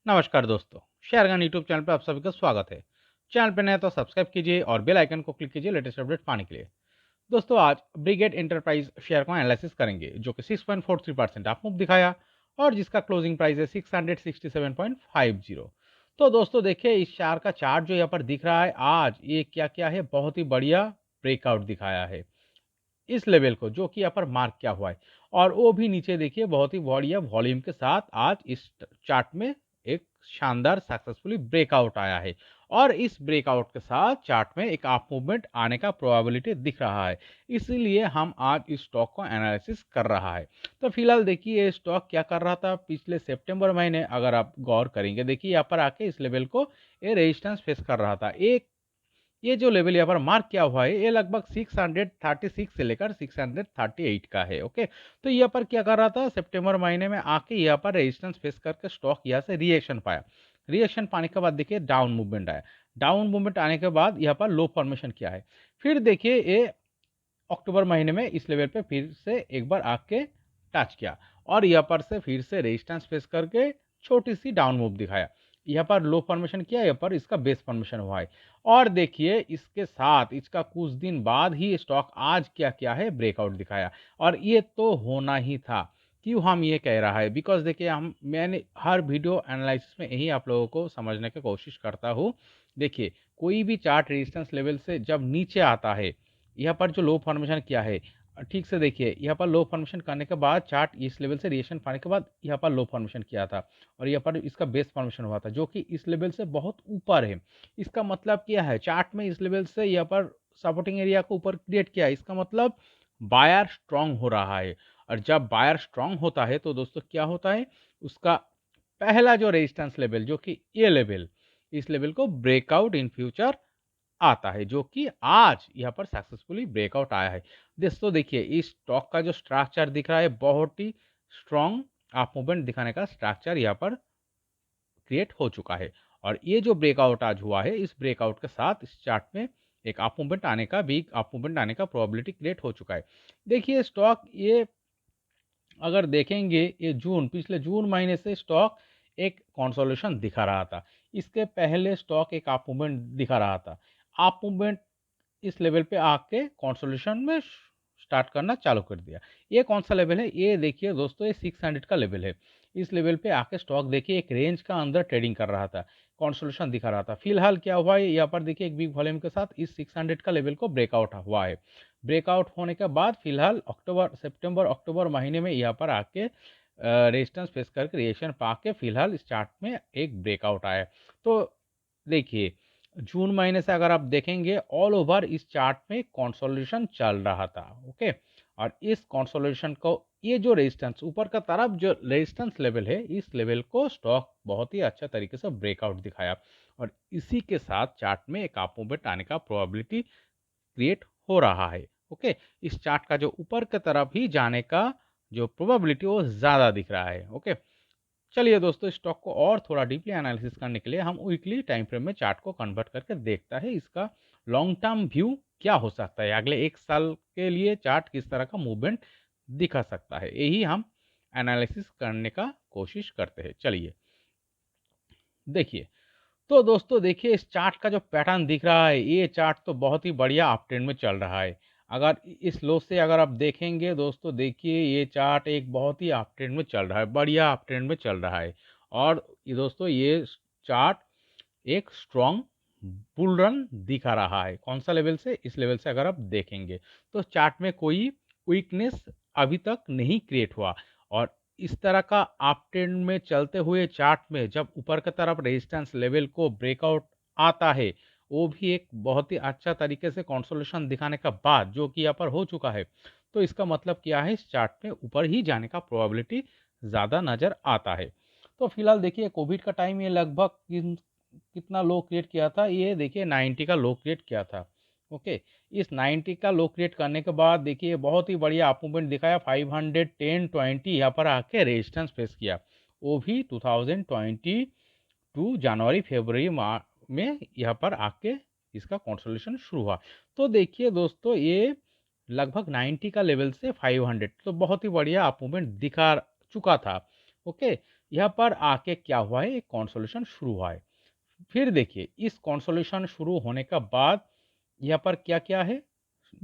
नमस्कार दोस्तों, शेयरगन YouTube channel पर आप सभी का स्वागत है। चैनल पे नए तो सब्सक्राइब कीजिए और बेल आइकन को क्लिक कीजिए लेटेस्ट अपडेट पाने के लिए। दोस्तों आज ब्रिगेड एंटरप्राइज शेयर को एनालिसिस करेंगे जो कि 6.43% आप मूव दिखाया और जिसका क्लोजिंग प्राइस है 667.50। तो दोस्तों देखिए इस शेयर का चार्ट जो यहाँ पर दिख रहा है आज ये क्या क्या है, बहुत ही बढ़िया ब्रेकआउट दिखाया है इस लेवल को जो कि यहाँ पर मार्क किया हुआ है। और वो भी नीचे देखिए बहुत ही बढ़िया वॉल्यूम के साथ आज इस चार्ट में एक शानदार सक्सेसफुली ब्रेकआउट आया है। और इस ब्रेकआउट के साथ चार्ट में एक अप मूवमेंट आने का प्रोबेबिलिटी दिख रहा है, इसीलिए हम आज इस स्टॉक को एनालिसिस कर रहा है। तो फिलहाल देखिए ये स्टॉक क्या कर रहा था पिछले सितंबर महीने, अगर आप गौर करेंगे देखिए यहाँ पर आके इस लेवल को ये रेजिस्टेंस फेस कर रहा था। एक ये जो लेवल यहाँ पर मार्क किया हुआ है ये लगभग 636 से लेकर 638 का है। ओके, तो यहाँ पर क्या कर रहा था सितंबर महीने में आके यहाँ पर रेजिस्टेंस फेस करके स्टॉक यहाँ से रिएक्शन पाया। रिएक्शन पाने के बाद देखिए डाउन मूवमेंट आया। डाउन मूवमेंट आने के बाद यहाँ पर लो फॉर्मेशन किया है। फिर देखिए ये अक्टूबर महीने में इस लेवल पे फिर से एक बार आके टच किया और यहाँ पर से फिर से रेजिस्टेंस फेस करके छोटी सी डाउन मूव दिखाया। यहाँ पर लो फॉर्मेशन किया, यहाँ पर इसका बेस फॉर्मेशन हुआ है। और देखिए इसके साथ इसका कुछ दिन बाद ही स्टॉक आज क्या क्या है ब्रेकआउट दिखाया। और ये तो होना ही था। क्यों हम ये कह रहा है, बिकॉज देखिए मैंने हर वीडियो एनालिसिस में यही आप लोगों को समझने की कोशिश करता हूँ। देखिए कोई भी चार्ट रेजिस्टेंस लेवल से जब नीचे आता है, यहाँ पर जो लो फॉर्मेशन किया है ठीक से देखिए, यहाँ पर लो फॉर्मेशन करने के बाद चार्ट इस लेवल से रिएक्शन पाने के बाद यहाँ पर लो फॉर्मेशन किया था और यहाँ पर इसका बेस फॉर्मेशन हुआ था जो कि इस लेवल से बहुत ऊपर है। इसका मतलब क्या है, चार्ट में इस लेवल से यहाँ पर सपोर्टिंग एरिया को ऊपर क्रिएट किया है, इसका मतलब बायर स्ट्रांग हो रहा है। और जब बायर स्ट्रांग होता है तो दोस्तों क्या होता है, उसका पहला जो रेजिस्टेंस लेवल जो कि ये लेवल, इस लेवल को ब्रेकआउट इन फ्यूचर आता है जो कि आज यहाँ पर सक्सेसफुली ब्रेकआउट आया है। दोस्तों देखिए इस स्टॉक का जो स्ट्रक्चर दिख रहा है बहुत ही स्ट्रॉन्ग अप मूवमेंट दिखाने का स्ट्रक्चर यहाँ पर क्रिएट हो चुका है। और ये जो ब्रेकआउट आज हुआ है इस ब्रेकआउट के साथ इस चार्ट में एक अप मूवमेंट आने का, बिग अप मूवमेंट आने का प्रोबेबिलिटी क्रिएट हो चुका है। देखिए स्टॉक ये अगर देखेंगे ये पिछले जून महीने से स्टॉक एक कंसोलिडेशन दिखा रहा था। इसके पहले स्टॉक एक अप मूवमेंट दिखा रहा था। अप मूवमेंट इस लेवल पे आके कंसोलिडेशन में स्टार्ट करना चालू कर दिया। ये कौन सा लेवल है, ये देखिए दोस्तों ये 600 का लेवल है। इस लेवल पे आके स्टॉक देखिए एक रेंज का अंदर ट्रेडिंग कर रहा था, कंसोलिडेशन दिखा रहा था। फिलहाल क्या हुआ है, यहाँ पर देखिए एक बिग वॉल्यूम के साथ इस 600 का लेवल को ब्रेकआउट हुआ है। ब्रेकआउट होने के बाद फिलहाल सितंबर अक्टूबर महीने में यहाँ पर आके रेजिस्टेंस फेस करके रिएक्शन पा के फिलहाल इस चार्ट में एक ब्रेकआउट आया है। तो देखिए जून महीने से अगर आप देखेंगे ऑल ओवर इस चार्ट में कंसोलिडेशन चल रहा था। ओके, और इस कंसोलिडेशन को ये जो रेजिस्टेंस ऊपर का तरफ जो रेजिस्टेंस लेवल है इस लेवल को स्टॉक बहुत ही अच्छा तरीके से ब्रेकआउट दिखाया। और इसी के साथ चार्ट में एक अप मूवमेंट आने का प्रोबेबिलिटी क्रिएट हो रहा है। ओके, इस चार्ट का जो ऊपर की तरफ ही जाने का जो प्रोबेबिलिटी वो ज़्यादा दिख रहा है। ओके, चलिए दोस्तों स्टॉक को और थोड़ा डीपली एनालिसिस करने के लिए हम वीकली टाइम फ्रेम में चार्ट को कन्वर्ट करके देखता है इसका लॉन्ग टर्म व्यू क्या हो सकता है, अगले एक साल के लिए चार्ट किस तरह का मूवमेंट दिखा सकता है, यही हम एनालिसिस करने का कोशिश करते हैं। चलिए देखिए, तो दोस्तों देखिए इस चार्ट का जो पैटर्न दिख रहा है ये चार्ट तो बहुत ही बढ़िया अप ट्रेंड में चल रहा है। अगर इस लो से अगर आप देखेंगे दोस्तों देखिए ये चार्ट एक बहुत ही अप ट्रेंड में चल रहा है, बढ़िया अप ट्रेंड में चल रहा है। और ये दोस्तों ये चार्ट एक स्ट्रॉन्ग बुल रन दिखा रहा है। कौन सा लेवल से, इस लेवल से अगर आप देखेंगे तो चार्ट में कोई वीकनेस अभी तक नहीं क्रिएट हुआ। और इस तरह का अप ट्रेंड में चलते हुए चार्ट में जब ऊपर की तरफ रेजिस्टेंस लेवल को ब्रेकआउट आता है, वो भी एक बहुत ही अच्छा तरीके से कंसोलिडेशन दिखाने का बाद जो कि यहाँ पर हो चुका है, तो इसका मतलब क्या है, इस चार्ट में ऊपर ही जाने का प्रोबेबिलिटी ज़्यादा नज़र आता है। तो फिलहाल देखिए कोविड का टाइम ये लगभग कितना लो क्रिएट किया था, ये देखिए 90 का लो क्रिएट किया था। ओके, इस 90 का लो क्रिएट करने के बाद देखिए बहुत ही बढ़िया अप मूवमेंट दिखाया, 510 20 यहाँ पर आके रेजिस्टेंस फेस किया, वो भी 2022 जनवरी फरवरी में यहाँ पर आके इसका कंसोलिडेशन शुरू हुआ। तो देखिए दोस्तों ये लगभग 90 का लेवल से 500, तो बहुत ही बढ़िया अप मूवमेंट दिखा चुका था। ओके, यहाँ पर आके क्या हुआ है, एक कंसोलिडेशन शुरू हुआ है। फिर देखिए इस कंसोलिडेशन शुरू होने का बाद यहाँ पर क्या-क्या है,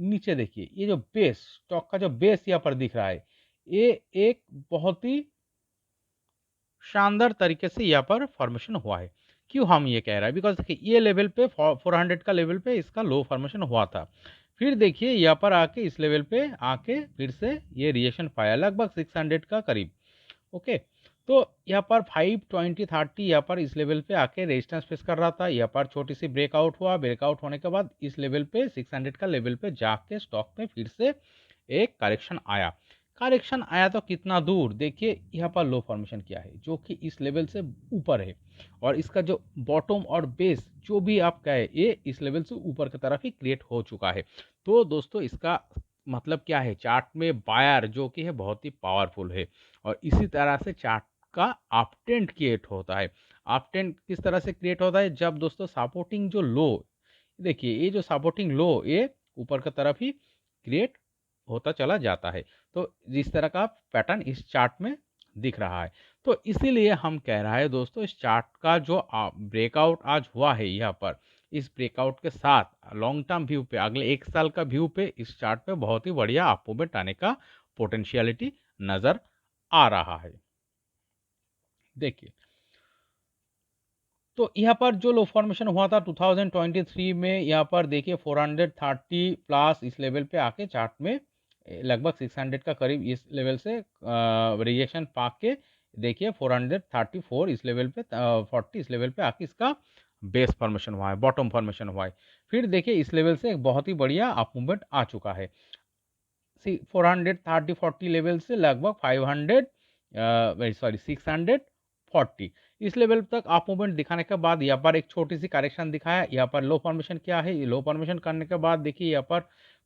नीचे देखिए ये जो बेस, स्टॉक का जो बेस यहाँ पर दिख रहा है, ये एक बहुत ही शानदार तरीके से यहाँ पर फॉर्मेशन हुआ है। क्यों हम ये कह रहे हैं? बिकॉज़ देखिए ये लेवल पे 400 का लेवल पे इसका लो फॉर्मेशन हुआ था। फिर देखिए यहाँ पर आके इस लेवल पे आके फिर से ये रिएक्शन पाया लगभग 600 का करीब। ओके, तो यहाँ पर 520-30 यहाँ पर इस लेवल पे आके रेजिस्टेंस फेस कर रहा था। यहाँ पर छोटी सी ब्रेकआउट हुआ, ब्रेकआउट होने के बाद इस लेवल पे 600 का लेवल पे जाके स्टॉक में फिर से एक करेक्शन आया। करेक्शन आया तो कितना दूर, देखिए यहाँ पर लो फॉर्मेशन किया है जो कि इस लेवल से ऊपर है, और इसका जो बॉटम और बेस जो भी आप कहे ये इस लेवल से ऊपर की तरफ ही क्रिएट हो चुका है। तो दोस्तों इसका मतलब क्या है, चार्ट में बायर जो कि है बहुत ही पावरफुल है, और इसी तरह से चार्ट का अप ट्रेंड क्रिएट होता है। अप ट्रेंड किस तरह से क्रिएट होता है, जब दोस्तों सपोर्टिंग जो लो, देखिए ये जो सपोर्टिंग लो ये ऊपर की तरफ ही क्रिएट होता चला जाता है। तो जिस तरह का पैटर्न इस चार्ट में दिख रहा है, तो इसीलिए हम कह रहे हैं दोस्तों इस चार्ट का जो ब्रेकआउट आज हुआ है यहाँ पर, इस ब्रेकआउट के साथ लॉन्ग टर्म व्यू पे, अगले 1 साल का व्यू पे इस चार्ट पे बहुत ही बढ़िया अप मूवमेंट आने का पोटेंशियलिटी नजर आ रहा है। देखिए तो यहाँ पर जो लो फॉर्मेशन हुआ था 2023 में, यहाँ पर देखिए 430 प्लस इस लेवल पे आके चार्ट में लगभग 600 का करीब इस लेवल से रिएक्शन पाके देखिए 434 इस लेवल पे 40 इस लेवल पे आके इसका बेस फॉर्मेशन हुआ है, बॉटम फॉर्मेशन हुआ है। फिर देखिए इस लेवल से एक बहुत ही बढ़िया अप मूवमेंट आ चुका है। 430-40 लेवल से लगभग 500 सॉरी 640 इस लेवल तक अप मूवमेंट दिखाने के बाद यहाँ पर एक छोटी सी करेक्शन दिखाया। यहाँ पर लो फॉर्मेशन क्या है, ये लो फॉर्मेशन करने के बाद देखिए यहाँ पर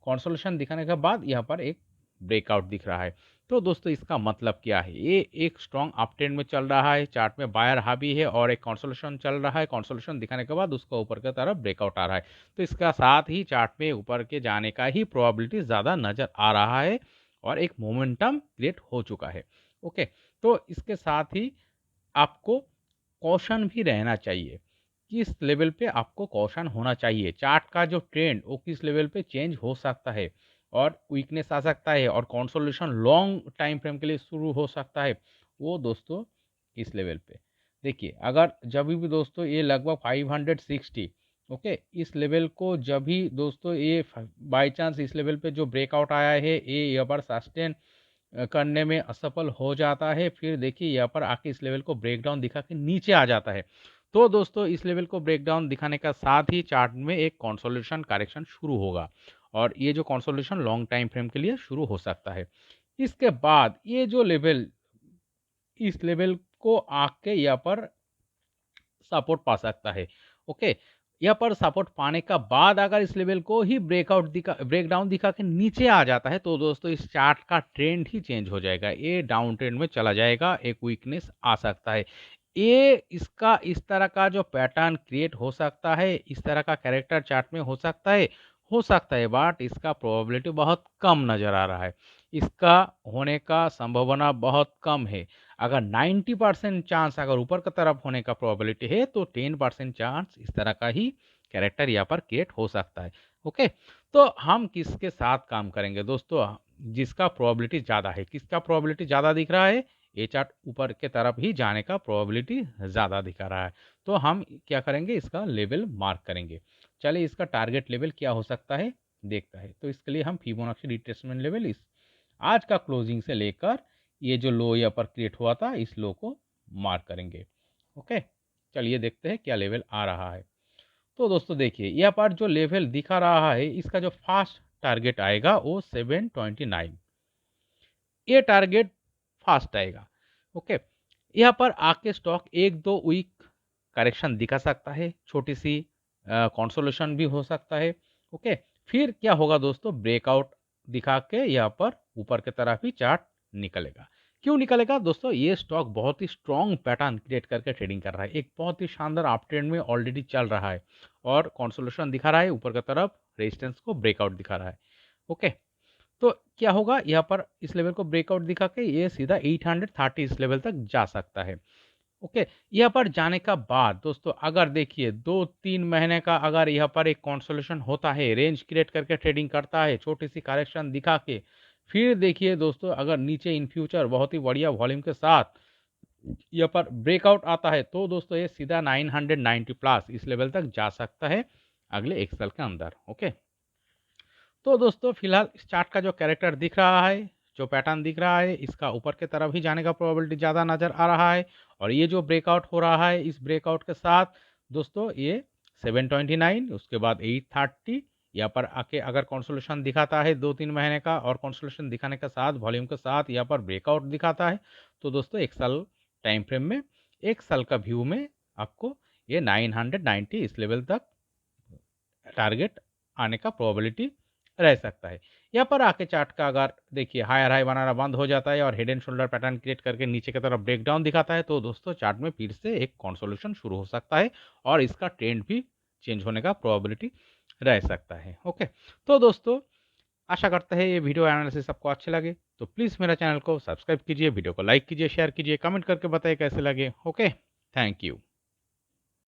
कंसोलिडेशन दिखाने के बाद यहाँ पर एक ब्रेकआउट दिख रहा है। तो दोस्तों इसका मतलब क्या है, ये एक स्ट्रॉन्ग अप ट्रेंड में चल रहा है, चार्ट में बायर हावी है और एक कंसोलिडेशन चल रहा है। कंसोलिडेशन दिखाने के बाद उसका ऊपर की तरफ ब्रेकआउट आ रहा है, तो इसका साथ ही चार्ट में ऊपर के जाने का ही प्रोबेबिलिटी ज़्यादा नज़र आ रहा है और एक मोमेंटम क्रिएट हो चुका है। ओके, तो इसके साथ ही आपको कॉशन भी रहना चाहिए, किस लेवल पे आपको कॉशन होना चाहिए। चार्ट का जो ट्रेंड वो किस लेवल पे चेंज हो सकता है और वीकनेस आ सकता है और कंसोलिडेशन लॉन्ग टाइम फ्रेम के लिए शुरू हो सकता है, वो दोस्तों इस लेवल पे देखिए। अगर जब भी दोस्तों ये लगभग 560 ओके, इस लेवल को जब भी दोस्तों ये बाई चांस इस लेवल पे जो ब्रेकआउट आया है ये यहाँ पर सस्टेन करने में असफल हो जाता है, फिर देखिए यहाँ पर आके इस लेवल को ब्रेक डाउन दिखा के नीचे आ जाता है, तो दोस्तों इस लेवल को ब्रेक डाउन दिखाने का साथ ही चार्ट में एक कंसोलिडेशन करेक्शन शुरू होगा, और ये जो कंसोलिडेशन लॉन्ग टाइम फ्रेम के लिए शुरू हो सकता है। इसके बाद ये जो लेवल, इस लेवल को आके यहाँ पर सपोर्ट पा सकता है। ओके, यहाँ पर सपोर्ट पाने का बाद अगर इस लेवल को ही ब्रेकडाउन दिखा के नीचे आ जाता है, तो दोस्तों इस चार्ट का ट्रेंड ही चेंज हो जाएगा, ये डाउन ट्रेंड में चला जाएगा, एक वीकनेस आ सकता है। ये इसका इस तरह का जो पैटर्न क्रिएट हो सकता है, इस तरह का कैरेक्टर चार्ट में हो सकता है, बट इसका प्रोबेबिलिटी बहुत कम नज़र आ रहा है, इसका होने का संभावना बहुत कम है। अगर 90% चांस अगर ऊपर की तरफ होने का प्रोबेबिलिटी है, तो 10% चांस इस तरह का ही कैरेक्टर यहाँ पर क्रिएट हो सकता है। ओके, तो हम किसके साथ काम करेंगे दोस्तों, जिसका प्रोबेबिलिटी ज़्यादा है, किसका प्रोबेबिलिटी ज़्यादा दिख रहा है, ये चार्ट ऊपर के तरफ ही जाने का प्रोबेबिलिटी ज़्यादा दिखा रहा है, तो हम क्या करेंगे, इसका लेवल मार्क करेंगे। चलिए इसका टारगेट लेवल क्या हो सकता है देखता है। तो इसके लिए हम फिबोनाची रिट्रेसमेंट लेवल इस आज का क्लोजिंग से लेकर ये जो लो यहाँ पर क्रिएट हुआ था, इस लो को मार्क करेंगे। ओके, चलिए देखते हैं क्या लेवल आ रहा है। तो दोस्तों देखिए यहाँ पर जो लेवल दिखा रहा है, इसका जो फास्ट टारगेट आएगा वो 729, ये टारगेट फास्ट आएगा। ओके, यहाँ पर आके स्टॉक 1-2 वीक करेक्शन दिखा सकता है, छोटी सी कंसोलिडेशन भी हो सकता है। ओके, फिर क्या होगा दोस्तों, ब्रेकआउट दिखा के यहाँ पर ऊपर की तरफ ही चार्ट निकलेगा। क्यों निकलेगा दोस्तों, ये स्टॉक बहुत ही स्ट्रॉन्ग पैटर्न क्रिएट करके ट्रेडिंग कर रहा है, एक बहुत ही शानदार अप ट्रेंड में ऑलरेडी चल रहा है और कंसोलिडेशन दिखा रहा है, ऊपर की तरफ रेजिस्टेंस को ब्रेकआउट दिखा रहा है। ओके, तो क्या होगा, यहाँ पर इस लेवल को ब्रेकआउट दिखा के ये सीधा 830 इस लेवल तक जा सकता है। ओके, यहाँ पर जाने का बाद दोस्तों अगर देखिए 2-3 महीने का अगर यहाँ पर एक कंसोलिडेशन होता है, रेंज क्रिएट करके ट्रेडिंग करता है, छोटी-सी करेक्शन दिखा के, फिर देखिए दोस्तों अगर नीचे इन फ्यूचर बहुत ही बढ़िया वॉल्यूम के साथ यहाँ पर ब्रेकआउट आता है, तो दोस्तों ये सीधा 990 प्लस इस लेवल तक जा सकता है अगले 1 साल के अंदर। ओके, तो दोस्तों फिलहाल इस चार्ट का जो कैरेक्टर दिख रहा है, जो पैटर्न दिख रहा है, इसका ऊपर की तरफ ही जाने का प्रोबेबिलिटी ज़्यादा नज़र आ रहा है। और ये जो ब्रेकआउट हो रहा है, इस ब्रेकआउट के साथ दोस्तों ये 729 उसके बाद 830 यहाँ पर आके अगर कंसोलिडेशन दिखाता है 2-3 महीने का, और कंसोलिडेशन दिखाने के साथ वॉल्यूम के साथ यहाँ पर ब्रेकआउट दिखाता है, तो दोस्तों 1 साल टाइम फ्रेम में, 1 साल का व्यू में आपको ये 990 इस लेवल तक टारगेट आने का प्रोबेबिलिटी रह सकता है। यहाँ पर आके चार्ट का अगर देखिए हायर हाई बनाना बंद हो जाता है और head and shoulder pattern create करके नीचे की तरफ ब्रेकडाउन दिखाता है, तो दोस्तों चार्ट में फिर से एक कंसोलिडेशन शुरू हो सकता है और इसका ट्रेंड भी चेंज होने का प्रोबेबिलिटी रह सकता है। ओके, तो दोस्तों आशा करते हैं ये वीडियो एनालिसिस आपको अच्छे लगे, तो प्लीज़ मेरा चैनल को सब्सक्राइब कीजिए, वीडियो को लाइक कीजिए, शेयर कीजिए, कमेंट करके बताइए कैसे लगे। Okay, thank you.